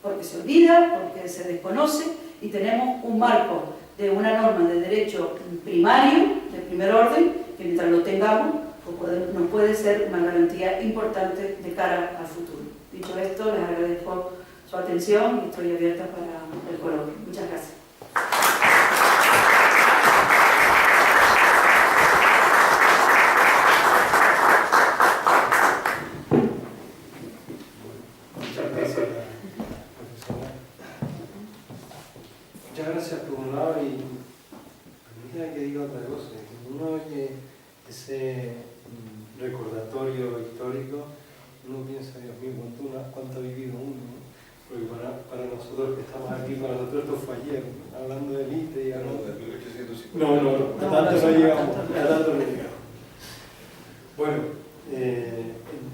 porque se olvida, porque se desconoce, y tenemos un marco de una norma de derecho primario, de primer orden, que mientras lo tengamos, pues nos puede ser una garantía importante de cara al futuro. Dicho esto, les agradezco su atención y estoy abierta para el coloquio. Muchas gracias. Muchas gracias, profesora. Muchas gracias por un lado, y permítame que diga otra cosa. Uno oye ese recordatorio histórico, uno piensa, Dios mío, cuánto ha vivido uno, ¿no? Porque para nosotros que estamos aquí, para nosotros esto fue ayer, ¿no? Hablando de Mitre y hablando de 1850. No, a tanto no llegamos. Bueno,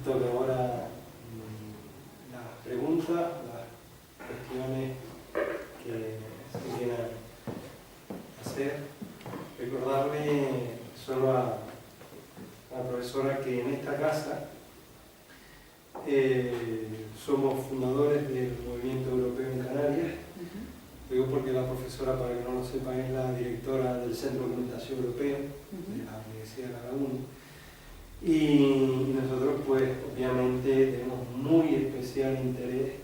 toca ahora las preguntas, las cuestiones que se quieran hacer. Recordarle solo a la profesora que en esta casa somos fundadores del Movimiento Europeo en Canarias. Digo porque la profesora, para que no lo sepan, es la directora del Centro de Documentación Europeo de la Universidad de La Laguna. Y nosotros, pues, obviamente tenemos muy especial interés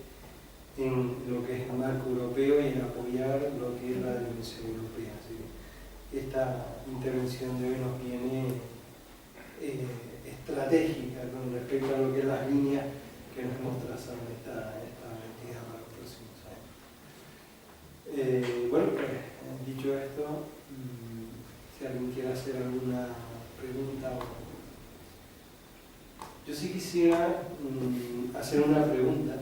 en lo que es el marco europeo y en apoyar lo que es la dimensión europea. Así que esta intervención de hoy nos viene estratégica con respecto a lo que es las líneas que nos hemos trazado en esta entidad para los próximos años. Bueno, pues, dicho esto, si alguien quiere hacer alguna pregunta yo sí quisiera hacer una pregunta,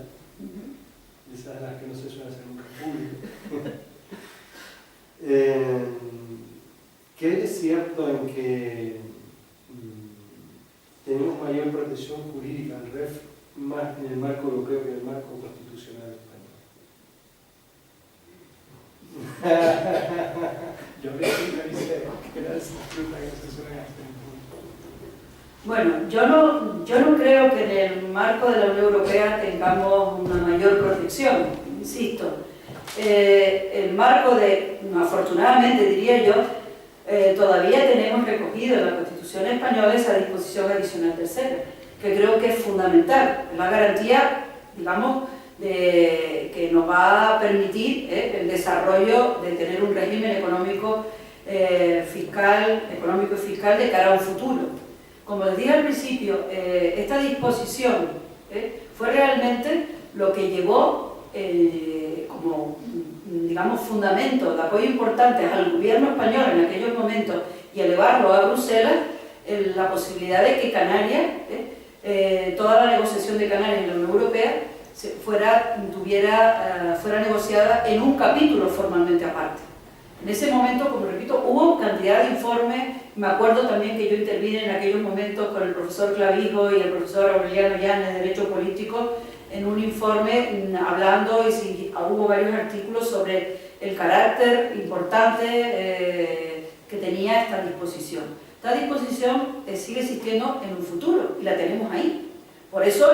esas de las que no se suele hacer nunca en público. ¿Qué es cierto en que tenemos mayor protección jurídica en el marco europeo que en el marco constitucional español? Yo me dice que era esa pregunta que se suele hacer. Bueno, yo no creo que en el marco de la Unión Europea tengamos una mayor protección, insisto. El marco afortunadamente diría yo, todavía tenemos recogido en la Constitución española esa disposición adicional tercera, que creo que es fundamental, es la garantía, digamos, que nos va a permitir el desarrollo de tener un régimen económico y fiscal de cara a un futuro. Como les dije al principio, esta disposición fue realmente lo que llevó como, digamos, fundamento de apoyo importante al gobierno español en aquellos momentos y elevarlo a Bruselas, la posibilidad de que Canarias, toda la negociación de Canarias en la Unión Europea fuera negociada en un capítulo formalmente aparte. En ese momento, como repito, hubo cantidad de informes. Me acuerdo también que yo intervine en aquellos momentos con el profesor Clavijo y el profesor Aureliano Llanes de Derecho Político en un informe hablando, y hubo varios artículos sobre el carácter importante que tenía esta disposición. Esta disposición sigue existiendo en un futuro y la tenemos ahí. Por eso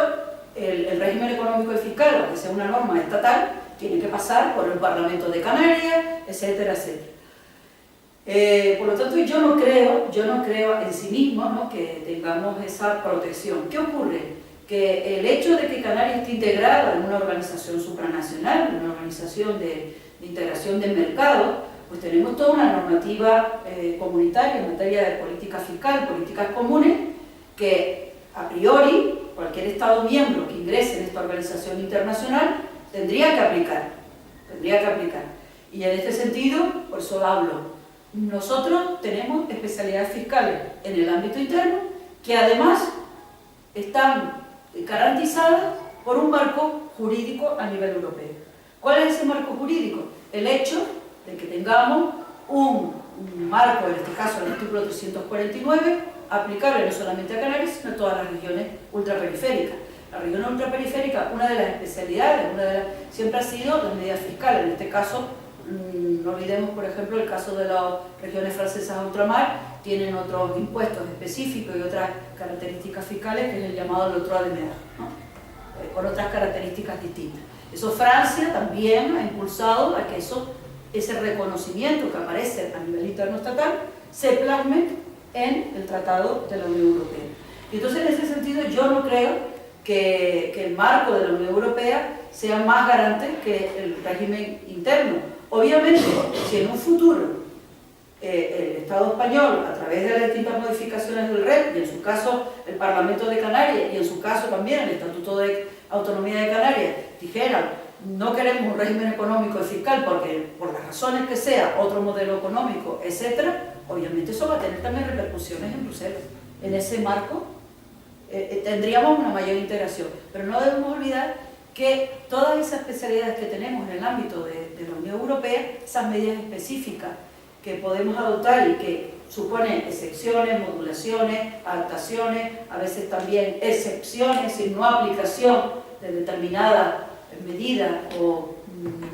el régimen económico y fiscal, aunque sea una norma estatal, tiene que pasar por el Parlamento de Canarias, etcétera, etcétera. Por lo tanto, yo no creo en sí mismo, ¿no?, que tengamos esa protección. ¿Qué ocurre? Que el hecho de que Canarias esté integrada en una organización supranacional, en una organización de integración del mercado, pues tenemos toda una normativa comunitaria en materia de política fiscal, políticas comunes, que a priori cualquier Estado miembro que ingrese en esta organización internacional tendría que aplicar. Y en este sentido, por eso hablo. Nosotros tenemos especialidades fiscales en el ámbito interno que además están garantizadas por un marco jurídico a nivel europeo. ¿Cuál es ese marco jurídico? El hecho de que tengamos un marco, en este caso el artículo 349, aplicable no solamente a Canarias, sino a todas las regiones ultraperiféricas. La región ultraperiférica, una de las especialidades, siempre ha sido las medidas fiscales. En este caso, no olvidemos, por ejemplo, el caso de las regiones francesas a ultramar, tienen otros impuestos específicos y otras características fiscales, que es el llamado l'octroi de mer, ¿no? Con otras características distintas. Eso Francia también ha impulsado a que ese reconocimiento que aparece a nivel interno estatal se plasme en el Tratado de la Unión Europea. Y entonces, en ese sentido, yo no creo que el marco de la Unión Europea sea más garante que el régimen interno. Obviamente, si en un futuro el Estado español, a través de las distintas modificaciones del REP, y en su caso el Parlamento de Canarias, y en su caso también el Estatuto de Autonomía de Canarias, dijeran, no queremos un régimen económico y fiscal porque, por las razones que sea, otro modelo económico, etcétera, obviamente eso va a tener también repercusiones en Bruselas. En ese marco tendríamos una mayor integración, pero no debemos olvidar que todas esas especialidades que tenemos en el ámbito de la Unión Europea, esas medidas específicas que podemos adoptar y que suponen excepciones, modulaciones, adaptaciones, a veces también excepciones y no aplicación de determinadas medidas o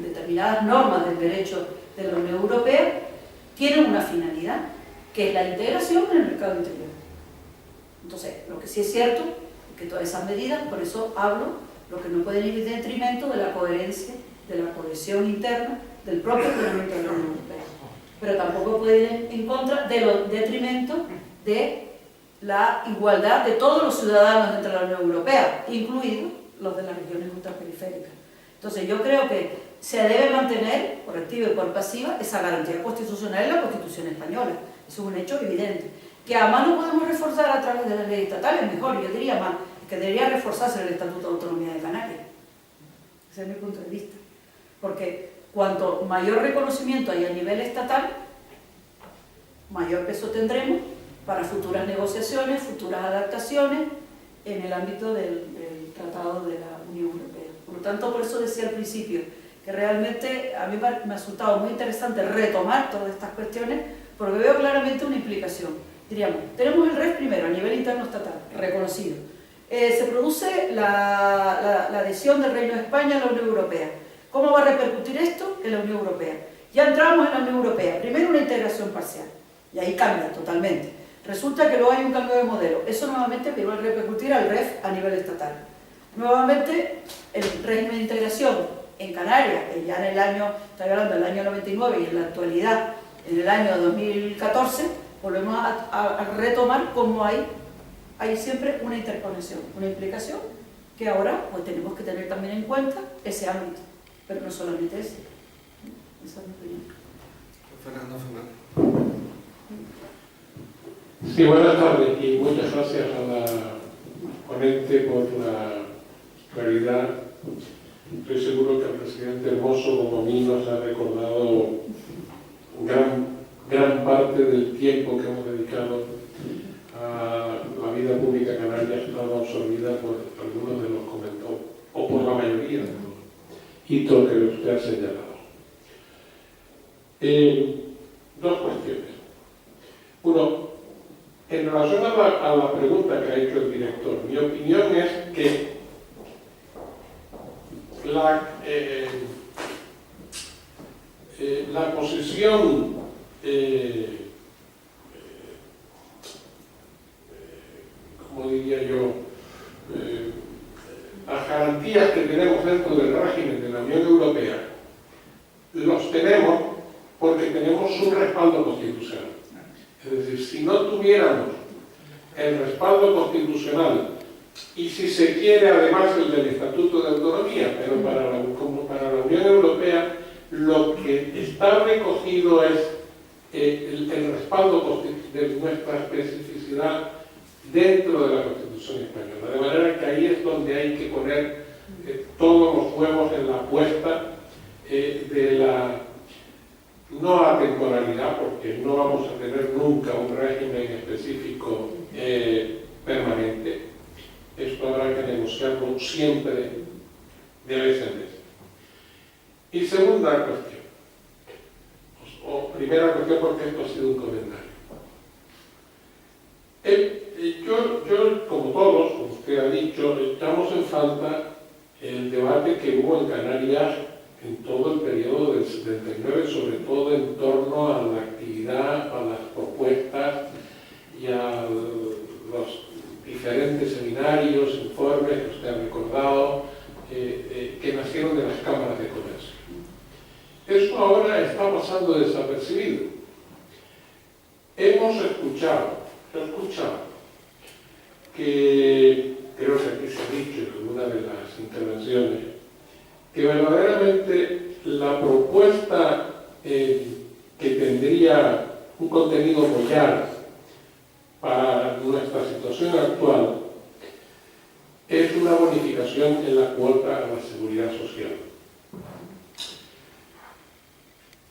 determinadas normas del derecho de la Unión Europea, tienen una finalidad, que es la integración en el mercado interior. Entonces, lo que sí es cierto es que todas esas medidas, por eso hablo, lo que no pueden ir en detrimento de la coherencia, de la cohesión interna del propio ordenamiento de la Unión Europea. Pero tampoco puede ir en contra de los detrimentos de la igualdad de todos los ciudadanos dentro de la Unión Europea, incluidos los de las regiones ultraperiféricas. Entonces yo creo que se debe mantener, por activa y por pasiva, esa garantía constitucional en la Constitución española. Eso es un hecho evidente. Que además lo podemos reforzar a través de las leyes estatales, mejor, yo diría más, que debería reforzarse el Estatuto de Autonomía de Canarias. Ese es mi punto de vista. Porque cuanto mayor reconocimiento hay a nivel estatal, mayor peso tendremos para futuras negociaciones, futuras adaptaciones en el ámbito del Tratado de la Unión Europea. Por lo tanto, por eso decía al principio que realmente a mí me ha resultado muy interesante retomar todas estas cuestiones, porque veo claramente una implicación. Diríamos, tenemos el REF primero a nivel interno estatal, reconocido. Se produce la adhesión del Reino de España a la Unión Europea. ¿Cómo va a repercutir esto en la Unión Europea? Ya entramos en la Unión Europea, primero una integración parcial, y ahí cambia totalmente. Resulta que luego hay un cambio de modelo. Eso nuevamente va a repercutir al REF a nivel estatal. Nuevamente, el régimen de integración en Canarias, ya en el año, estoy hablando del año 99 y en la actualidad, en el año 2014, volvemos a retomar cómo hay siempre una interconexión, una implicación, que ahora pues tenemos que tener también en cuenta ese ámbito, pero no solamente ese. Esa es mi opinión. Fernando. Sí, buenas tardes y muchas gracias a la ponente por la claridad. Estoy seguro que al presidente Hermoso, como a mí, nos ha recordado gran parte del tiempo que hemos dedicado a la vida pública canaria ha estado absorbida por algunos de los comentarios, o por la mayoría de los hitos que usted ha señalado. Dos cuestiones. Uno, en relación a la pregunta que ha hecho el director, mi opinión es que la posición como diría yo, las garantías que tenemos dentro del régimen de la Unión Europea los tenemos porque tenemos un respaldo constitucional. Es decir, si no tuviéramos el respaldo constitucional y si se quiere además el del Estatuto de Autonomía, pero como para la Unión Europea lo que está recogido es el respaldo de nuestra especificidad dentro de la Constitución española. De manera que ahí es donde hay que poner todos los huevos en la apuesta de la no atemporalidad, porque no vamos a tener nunca un régimen específico permanente. Esto habrá que negociarlo siempre de vez en vez. Y segunda cuestión, o primera cuestión, porque esto ha sido un comentario. Yo, como todos, como usted ha dicho, echamos en falta el debate que hubo en Canarias en todo el periodo del 79, sobre todo en torno a la actividad, a las propuestas y a los diferentes seminarios, informes que usted ha recordado, que nacieron de las cámaras de comercio. Eso ahora está pasando desapercibido. Hemos escuchado que, creo que aquí se ha dicho en alguna de las intervenciones, que verdaderamente la propuesta que tendría un contenido apoyar para nuestra situación actual es una bonificación en la cuota a la seguridad social.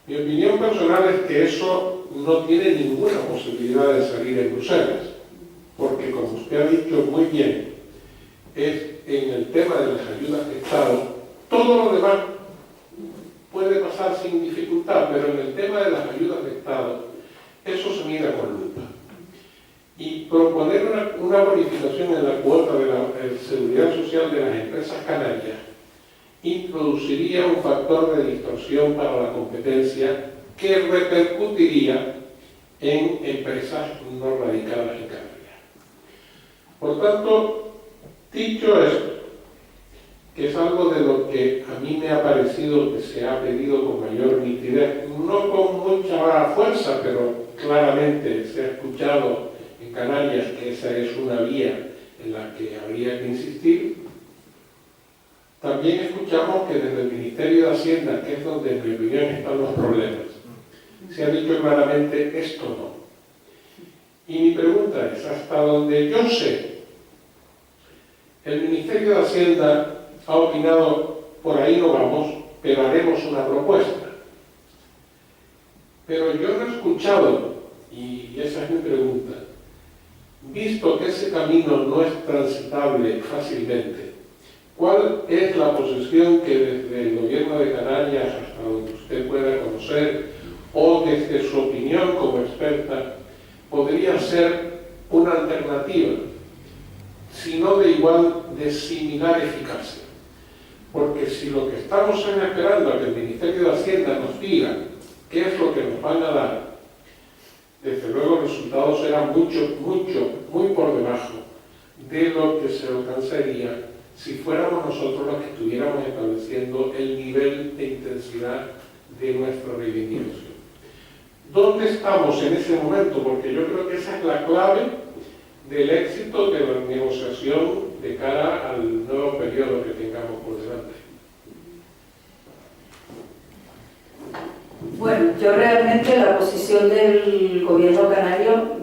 Mi opinión personal es que eso no tiene ninguna posibilidad de salir en Bruselas, porque como usted ha dicho muy bien, es en el tema de las ayudas de Estado, todo lo demás puede pasar sin dificultad, pero en el tema de las ayudas de Estado, eso se mira con lupa. Y proponer una bonificación en la cuota de la seguridad social de las empresas canarias introduciría un factor de distorsión para la competencia que repercutiría en empresas no radicadas en Canarias. Por tanto, dicho esto, que es algo de lo que a mí me ha parecido que se ha pedido con mayor nitidez, no con mucha fuerza, pero claramente se ha escuchado en Canarias que esa es una vía en la que habría que insistir. También escuchamos que desde el Ministerio de Hacienda, que es donde en mi opinión están los problemas, se ha dicho claramente esto no. Y mi pregunta es, hasta donde yo sé, el Ministerio de Hacienda ha opinado, por ahí no vamos, pero haremos una propuesta. Pero yo no he escuchado, y esa es mi pregunta, visto que ese camino no es transitable fácilmente, ¿cuál es la posición que desde el Gobierno de Canarias, hasta donde usted pueda conocer, o desde su opinión como experta, podría ser una alternativa, si no de similar eficacia? Porque si lo que estamos esperando a que el Ministerio de Hacienda nos diga qué es lo que nos van a dar, desde luego el resultado será muy por debajo de lo que se alcanzaría si fuéramos nosotros los que estuviéramos estableciendo el nivel de intensidad de nuestra reivindicación. ¿Dónde estamos en ese momento? Porque yo creo que esa es la clave del éxito de la negociación de cara al nuevo periodo que tengamos por delante. Bueno, yo realmente la posición del gobierno canario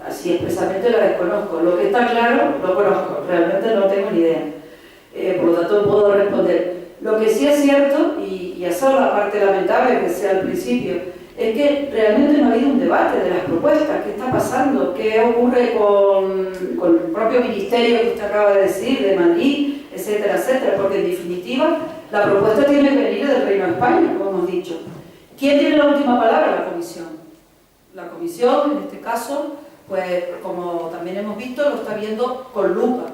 así expresamente la desconozco. Lo que está claro, lo conozco, realmente no tengo ni idea. Por lo tanto, puedo responder. Lo que sí es cierto, y esa es la parte lamentable que sea al principio, es que realmente no ha habido un debate de las propuestas. ¿Qué está pasando? ¿Qué ocurre con el propio ministerio que usted acaba de decir, de Madrid, etcétera, etcétera? Porque en definitiva, la propuesta tiene que venir del Reino de España, como hemos dicho. ¿Quién tiene la última palabra? La Comisión. La Comisión, en este caso, pues como también hemos visto, lo está viendo con lupa.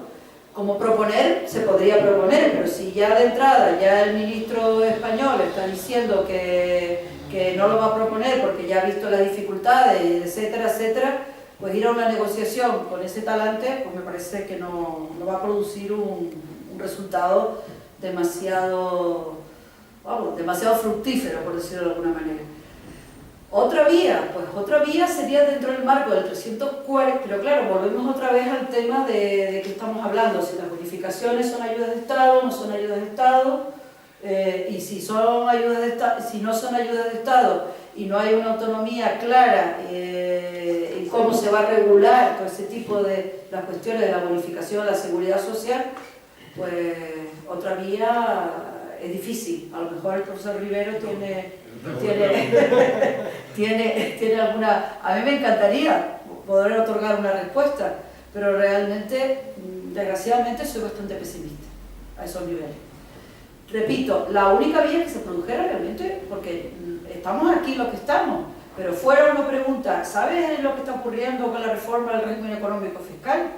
Como proponer, se podría proponer, pero si ya de entrada ya el ministro español está diciendo que no lo va a proponer porque ya ha visto las dificultades, etcétera, etcétera, pues ir a una negociación con ese talante, pues me parece que no va a producir un resultado demasiado fructífero, por decirlo de alguna manera. Otra vía, pues otra vía sería dentro del marco del 340, pero claro, volvemos otra vez al tema de que estamos hablando, si las bonificaciones son ayudas de Estado, no son ayudas de Estado, y si son ayudas de Estado, si no son ayudas de Estado y no hay una autonomía clara en cómo se va a regular todo ese tipo de las cuestiones de la bonificación de la seguridad social, pues otra vía es difícil. A lo mejor el profesor Rivero tiene alguna... A mí me encantaría poder otorgar una respuesta, pero realmente, desgraciadamente, soy bastante pesimista a esos niveles. Repito, la única vía que se produjera realmente, porque estamos aquí los que estamos, pero fuera una pregunta, ¿sabes lo que está ocurriendo con la reforma del régimen económico fiscal?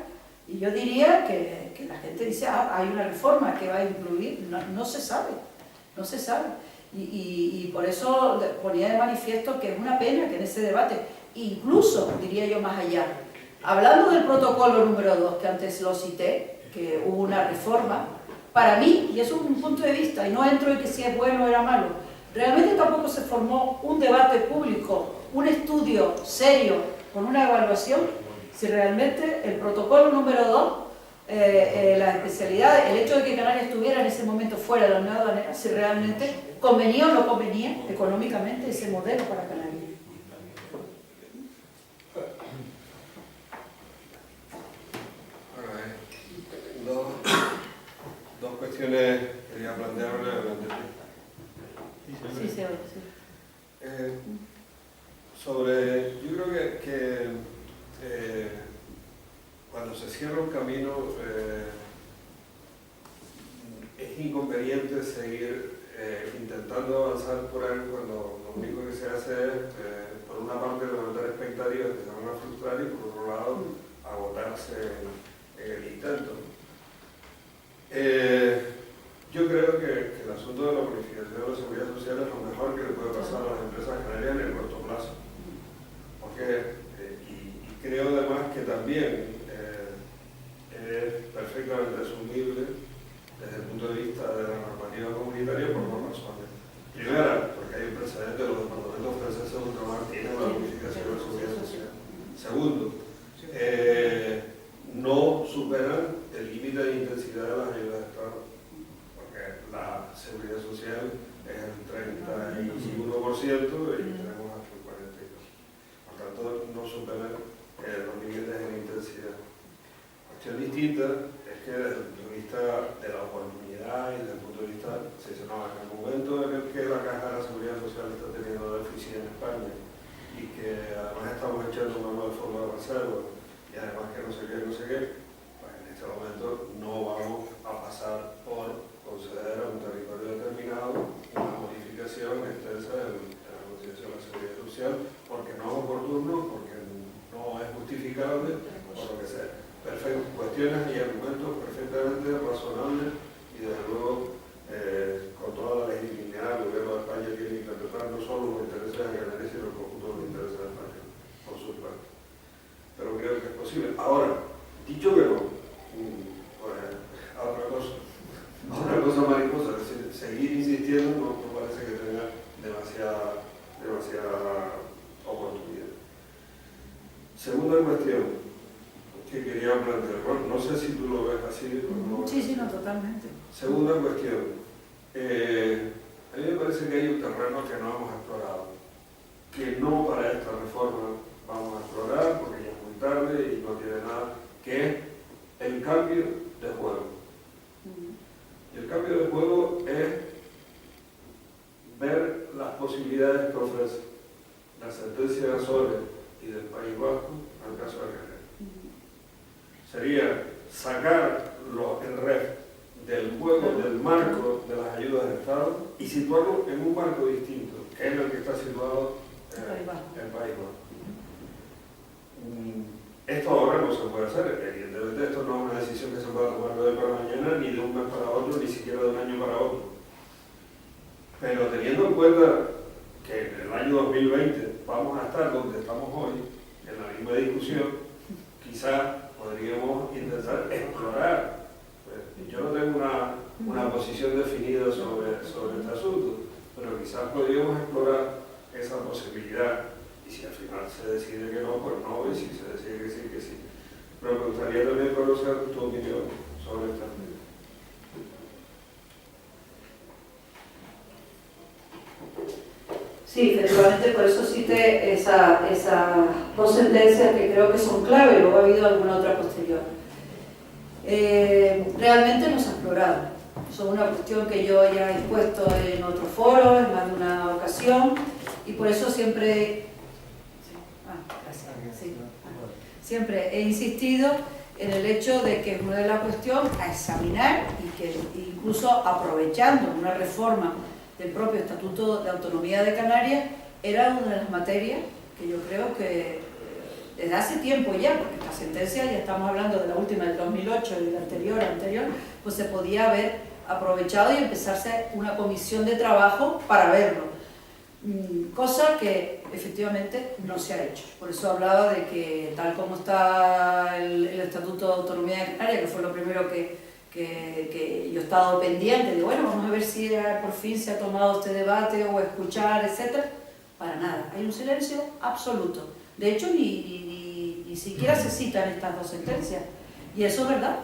Y yo diría que la gente dice, hay una reforma que va a incluir, no se sabe, no se sabe. Y por eso ponía de manifiesto que es una pena que en ese debate, incluso, diría yo más allá, hablando del protocolo número 2, que antes lo cité, que hubo una reforma para mí, y eso es un punto de vista, y no entro en que si es bueno o era malo, realmente tampoco se formó un debate público, un estudio serio, con una evaluación, si realmente el protocolo número 2, las especialidades, el hecho de que Canarias estuviera en ese momento fuera de la Unión Aduanera, si realmente convenía o no convenía económicamente ese modelo para Canarias. Dos cuestiones quería plantearle durante Sí, sí. yo creo que cuando se cierra un camino es inconveniente seguir intentando avanzar por él cuando lo único que se hace es, por una parte, levantar expectativas que se van a frustrar y por otro lado, agotarse en el intento. Yo creo que el asunto de la bonificación de la seguridad social es lo mejor que le puede pasar a las empresas canarias en el corto plazo. Porque, y creo además que también es perfectamente asumible desde el punto de vista de la normativa comunitaria por dos razones. Primera, porque hay un precedente de los departamentos franceses de ultramar tienen la bonificación de la seguridad social. Segundo, no superan el límite de intensidad de las ayudas de Estado, porque la seguridad social es el 31% y tenemos hasta el 42%. Por tanto, no superan los límites de intensidad. Cuestión distinta es que desde el punto de vista de la oportunidad y desde el punto de vista, se dice, no, en el momento en el que la Caja de la Seguridad Social está teniendo déficit en España y que además estamos echando una nueva forma de reserva y además que no sé qué, pues en este momento no vamos a pasar por conceder a un territorio determinado una modificación extensa en la concesión de la seguridad social porque no es oportuno, porque no es justificable, por lo que sea. Perfecto, cuestiones y argumentos perfectamente razonables y desde luego con toda la legitimidad el gobierno de España tiene que interpretar no solo los intereses de Canarias sino el conjunto de los intereses de España, por su parte. Pero creo que es posible. Ahora, dicho que no, pues otra cosa mariposa, es decir, seguir insistiendo no parece que tenga demasiada oportunidad. Segunda cuestión que quería plantear, bueno, no sé si tú lo ves así o no. Sí, no, totalmente. Segunda cuestión, a mí me parece que hay un terreno que no hemos explorado, que no para esta reforma vamos a explorar porque ya es muy tarde y no tiene nada, que es el cambio de juego. Y el cambio de juego es ver las posibilidades que ofrece la sentencia de Azores y del País Vasco al caso de Canarias. Sería sacar el REF del juego, del marco de las ayudas de Estado y situarlo en un marco distinto, que es el que está situado en el País Vasco. Esto ahora no se puede hacer, evidentemente esto no es una decisión que se pueda tomar de hoy para mañana, ni de un mes para otro, ni siquiera de un año para otro. Pero teniendo en cuenta que en el año 2020 vamos a estar donde estamos hoy, en la misma discusión, quizás podríamos intentar explorar. Yo no tengo una posición definida sobre este asunto, pero quizás podríamos explorar esa posibilidad. Y si al final se decide que no, pues no, y si se decide que sí, que sí. Pero me gustaría también conocer tu opinión sobre esta medida. Sí, efectivamente, por eso cité esas dos sentencias que creo que son clave, luego ha habido alguna otra posterior. Realmente no se ha explorado. Eso es una cuestión que yo ya he expuesto en otros foros, en más de una ocasión, y por eso siempre... Siempre he insistido en el hecho de que es una de las cuestiones a examinar y que incluso aprovechando una reforma del propio Estatuto de Autonomía de Canarias era una de las materias que yo creo que desde hace tiempo ya, porque esta sentencia ya estamos hablando de la última del 2008 y de la anterior, pues se podía haber aprovechado y empezarse una comisión de trabajo para verlo. Cosa que efectivamente no se ha hecho. Por eso hablaba de que tal como está el Estatuto de Autonomía de Canarias, que fue lo primero que que yo he estado pendiente de, bueno, vamos a ver si por fin se ha tomado este debate o escuchar, etc. Para nada, hay un silencio absoluto. De hecho, ni siquiera se citan estas dos sentencias. Y eso es verdad,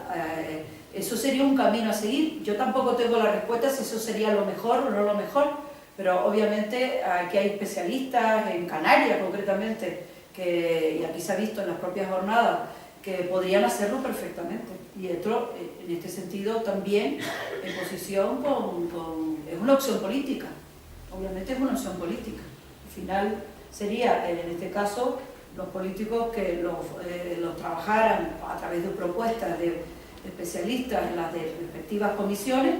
eso sería un camino a seguir. Yo tampoco tengo la respuesta si eso sería lo mejor o no lo mejor, pero obviamente aquí hay especialistas, en Canarias concretamente, y aquí se ha visto en las propias jornadas, que podrían hacerlo perfectamente. Y otro, en este sentido, también en posición es una opción política. Obviamente es una opción política. Al final sería, en este caso, los políticos que los trabajaran a través de propuestas de especialistas en las respectivas comisiones,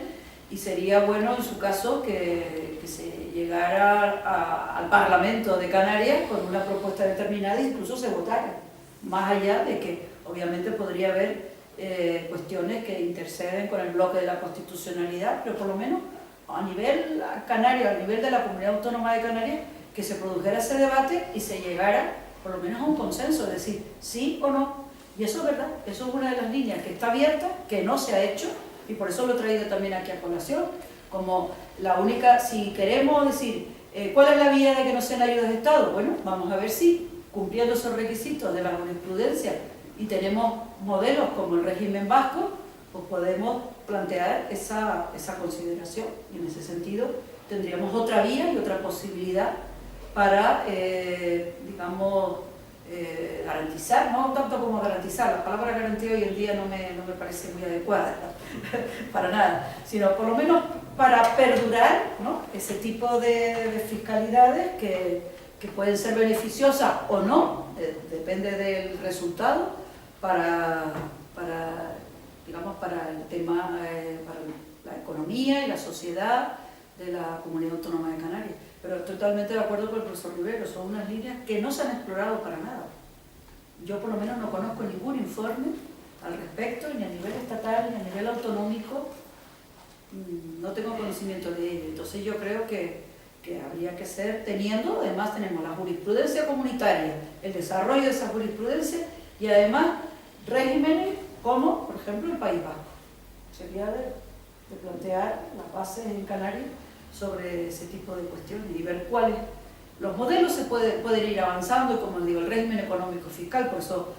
y sería bueno, en su caso, que se llegara al Parlamento de Canarias con una propuesta determinada e incluso se votara. Más allá de que, obviamente, podría haber cuestiones que interceden con el bloque de la constitucionalidad, pero por lo menos a nivel canario, a nivel de la Comunidad Autónoma de Canarias, que se produjera ese debate y se llegara por lo menos a un consenso, es decir, sí o no. Y eso es verdad, eso es una de las líneas que está abierta, que no se ha hecho, y por eso lo he traído también aquí a colación, como la única, si queremos decir, ¿cuál es la vía de que no sean ayudas de Estado? Bueno, vamos a ver si, cumpliendo esos requisitos de la jurisprudencia, y tenemos modelos como el régimen vasco, pues podemos plantear esa consideración, y en ese sentido tendríamos otra vía y otra posibilidad para, digamos, garantizar, no tanto como garantizar, la palabra garantía hoy en día no me parece muy adecuada, para nada, sino por lo menos para perdurar, ¿no?, ese tipo de fiscalidades que pueden ser beneficiosas o no, depende del resultado, para digamos, para el tema, para la economía y la sociedad de la Comunidad Autónoma de Canarias. Pero totalmente de acuerdo con el profesor Rivero, son unas líneas que no se han explorado para nada. Yo por lo menos no conozco ningún informe al respecto, ni a nivel estatal, ni a nivel autonómico, no tengo conocimiento de ello. Entonces yo creo que habría que ser, además tenemos la jurisprudencia comunitaria, el desarrollo de esa jurisprudencia, y además regímenes como, por ejemplo, el País Vasco. Sería de plantear las bases en Canarias sobre ese tipo de cuestiones y ver cuáles. Los modelos se pueden ir avanzando, y como digo, el régimen económico fiscal, por eso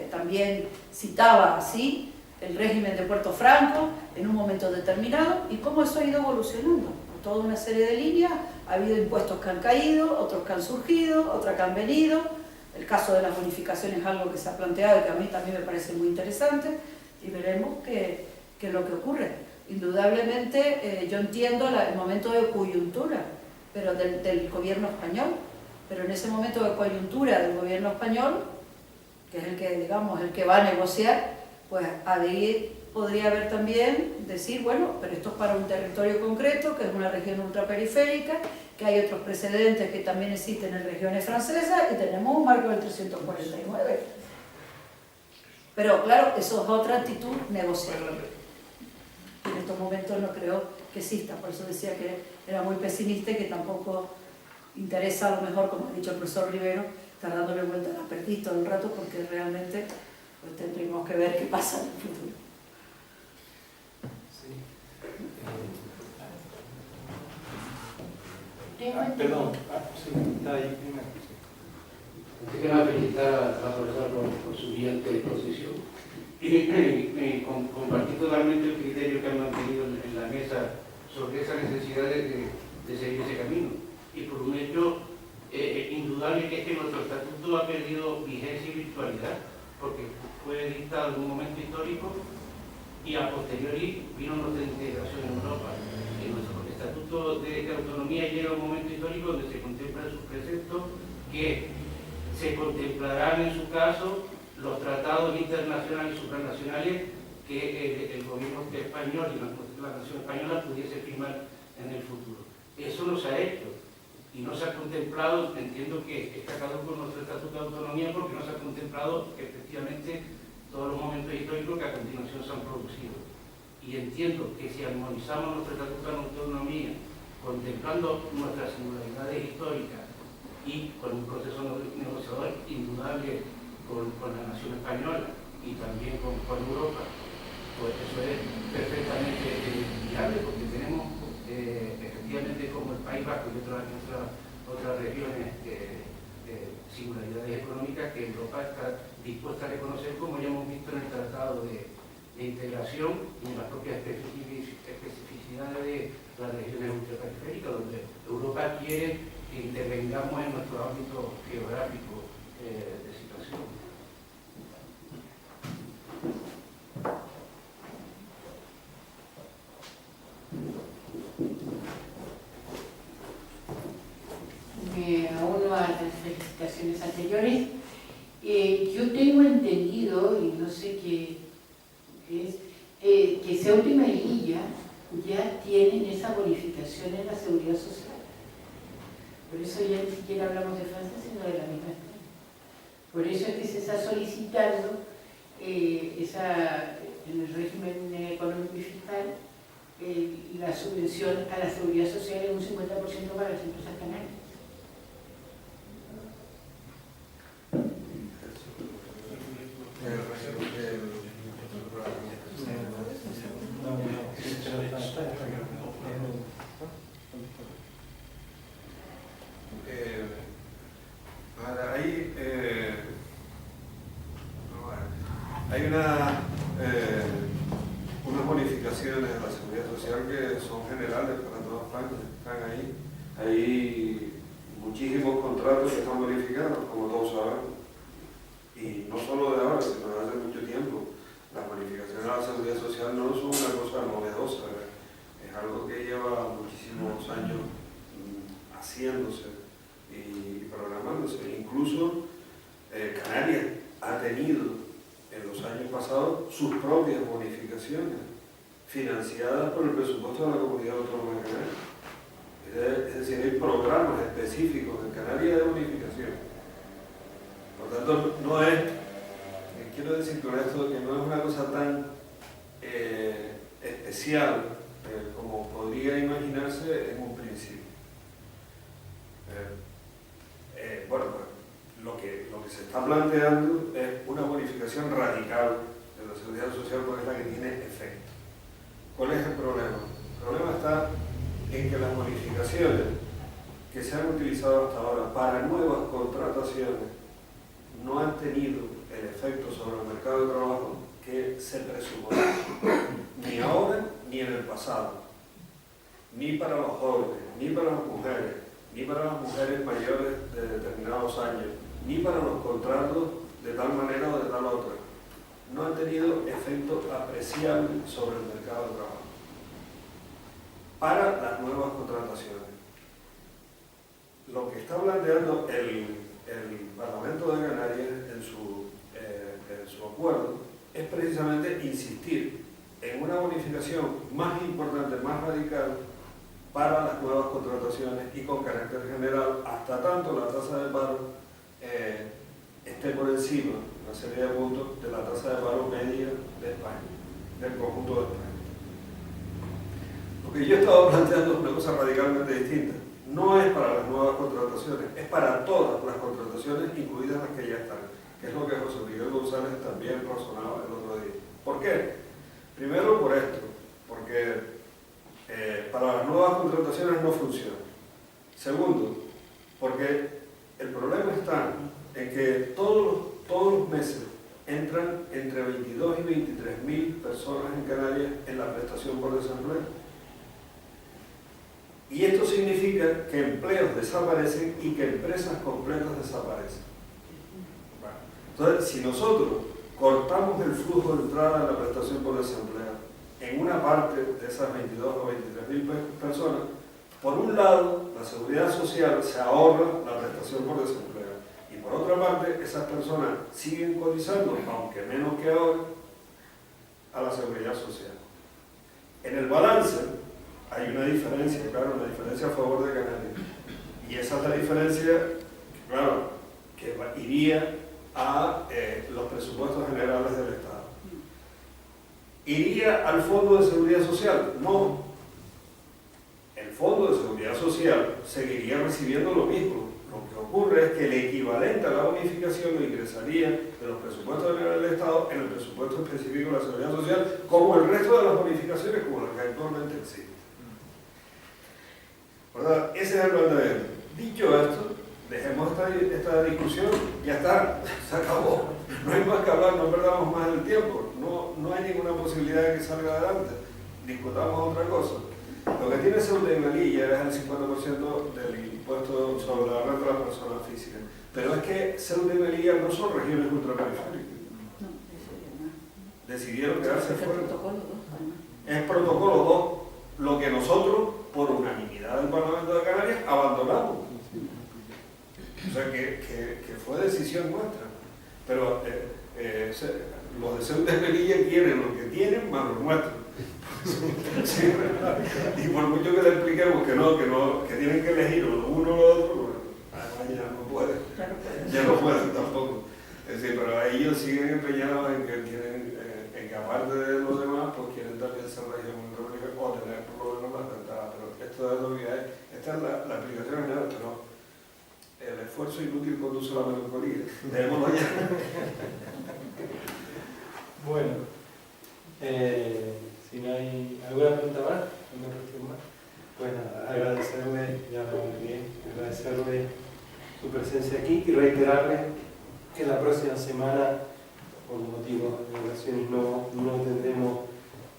también citaba así el régimen de Puerto Franco en un momento determinado, y cómo eso ha ido evolucionando. Por toda una serie de líneas, ha habido impuestos que han caído, otros que han surgido, otros que han venido. El caso de las bonificaciones es algo que se ha planteado y que a mí también me parece muy interesante, y veremos qué es lo que ocurre. Indudablemente yo entiendo el momento de coyuntura pero del gobierno español, pero en ese momento de coyuntura del gobierno español, que es el que, digamos, el que va a negociar, pues ahí podría haber también decir, bueno, pero esto es para un territorio concreto, que es una región ultraperiférica, que hay otros precedentes que también existen en regiones francesas, y tenemos un marco del 349. Pero claro, eso es otra actitud negociadora. En estos momentos no creo que exista, por eso decía que era muy pesimista y que tampoco interesa, a lo mejor, como ha dicho el profesor Rivero, estar dándole vuelta a la perdiz todo el rato, porque realmente pues, tendremos que ver qué pasa en el futuro. Sí. Perdón, sí, está ahí primero. Antes que nada, felicitar a la profesora por su brillante exposición y compartir totalmente el criterio que han mantenido en la mesa sobre esa necesidad de seguir ese camino. Y por un hecho indudable, que es que nuestro estatuto ha perdido vigencia y virtualidad, porque fue dictado en un momento histórico y a posteriori vino nuestra integración en Europa. Nuestro estatuto de autonomía llega a un momento histórico donde se contemplan sus preceptos, que se contemplarán en su caso los tratados internacionales y supranacionales que el gobierno español y la nación española pudiese firmar en el futuro. Eso no se ha hecho y no se ha contemplado. Entiendo que está casado con nuestro estatuto de autonomía porque no se ha contemplado efectivamente todos los momentos históricos que a continuación se han producido. Y entiendo que si armonizamos nuestro estatuto de autonomía contemplando nuestras singularidades históricas y con un proceso negociador indudable con la nación española y también con Europa, pues eso es perfectamente viable, porque tenemos efectivamente como el País Vasco y otras regiones singularidades económicas que Europa está dispuesta a reconocer, como ya hemos visto en el Tratado de Integración y en las propias especificidades de las regiones ultraperiféricas, donde Europa quiere que intervengamos en nuestro ámbito geográfico de situación. Me uno a las felicitaciones anteriores. Yo tengo entendido, y no sé qué es, que Ceuta y Melilla ya tienen esa bonificación en la seguridad social. Por eso ya ni siquiera hablamos de Francia, sino de la misma España. Por eso es que se está solicitando en el régimen económico y fiscal la subvención a la seguridad social en un 50% para las empresas canarias. Hay unas bonificaciones de la seguridad social que son generales para toda España, están ahí. Hay muchísimos contratos que están bonificados, como todos sabemos. Y no solo de ahora, sino de hace mucho tiempo. Las bonificaciones a la seguridad social no son una cosa novedosa, ¿verdad? Es algo que lleva muchísimos años haciéndose y programándose. Incluso Canarias ha tenido en los años pasados sus propias bonificaciones financiadas por el presupuesto de la Comunidad Autónoma de Canarias. Es decir, hay programas específicos en Canarias de bonificación. Por tanto, no es, quiero decir con esto, que no es una cosa tan especial como podría imaginarse en un principio. Bueno, pues lo que se está planteando es una bonificación radical de la seguridad social, porque es la que tiene efecto. ¿Cuál es el problema? El problema está en que las bonificaciones que se han utilizado hasta ahora para nuevas contrataciones no han tenido el efecto sobre el mercado de trabajo que se presuponía, ni ahora ni en el pasado, ni para los jóvenes, ni para las mujeres, ni para las mujeres mayores de determinados años, ni para los contratos de tal manera o de tal otra. No han tenido efecto apreciable sobre el mercado de trabajo para las nuevas contrataciones. Lo que está planteando el Parlamento de Canarias en su acuerdo es precisamente insistir en una bonificación más importante, más radical para las nuevas contrataciones y con carácter general, hasta tanto la tasa de paro esté por encima, una serie de puntos, de la tasa de paro media de España, del conjunto de España. Lo que yo estaba planteando es una cosa radicalmente distinta. No es para las nuevas contrataciones, es para todas las contrataciones, incluidas las que ya están, que es lo que José Miguel González también razonaba el otro día. ¿Por qué? Primero por esto, porque para las nuevas contrataciones no funciona. Segundo, porque el problema está en que todos los meses entran entre 22 y 23.000 personas en Canarias en la prestación por desempleo. Y esto significa que empleos desaparecen y que empresas completas desaparecen. Bueno, entonces, si nosotros cortamos el flujo de entrada de la prestación por desempleo en una parte de esas 22 o 23.000 personas, por un lado, la seguridad social se ahorra la prestación por desempleo. Y por otra parte, esas personas siguen cotizando, aunque menos que ahora, a la seguridad social. En el balance hay una diferencia, claro, una diferencia a favor de Canarias. Y esa es la diferencia, claro, que iría a los presupuestos generales del Estado. ¿Iría al Fondo de Seguridad Social? No. El Fondo de Seguridad Social seguiría recibiendo lo mismo. Lo que ocurre es que el equivalente a la bonificación lo ingresaría de los presupuestos generales del Estado en el presupuesto específico de la Seguridad Social, como el resto de las bonificaciones como las que actualmente existen. ¿Verdad? Ese es el verdadero. Dicho esto, dejemos esta discusión, ya está, se acabó. No hay más que hablar, no perdamos más el tiempo, no hay ninguna posibilidad de que salga adelante. Discutamos otra cosa. Lo que tiene Ceuta y Melilla es el 50% del impuesto sobre la renta de las personas físicas. Pero es que Ceuta y Melilla no son regiones ultraperiféricas. Decidieron quedarse fuera. Es protocolo 2, lo que nosotros, por unanimidad del Parlamento de Canarias, abandonamos. O sea que fue decisión nuestra. Pero los de Ceuta y Melilla quieren lo que tienen más los nuestros. Sí, y por mucho que le expliquemos que tienen que elegir lo uno o lo otro, bueno, además ya no pueden tampoco. Es decir, pero ellos siguen empeñados en que aparte de los demás, pues quieren también ser región ultraperiférica o tener por lo menos las ventajas. Pero esto es lo que hay. Esta es la aplicación general, pero el esfuerzo inútil conduce a la melancolía. Dejémoslo ya. Bueno, si no hay alguna pregunta más, alguna cuestión más, pues nada, agradecerle su presencia aquí y reiterarle que la próxima semana, por motivos de vacaciones, no tendremos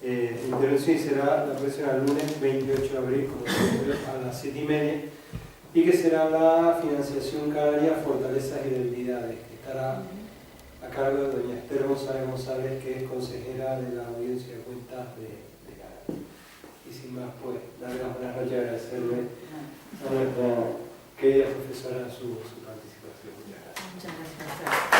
intervención y será la próxima lunes 28 de abril, como siempre, a las 7:30, y que será la financiación canaria, fortalezas y debilidades, que estará a cargo de doña Esther González, que es consejera de la Audiencia de Cuentas de Canarias. Y sin más, pues, darle las buenas noches y agradecerle a nuestra querida profesora su participación. Muchas gracias. Muchas gracias.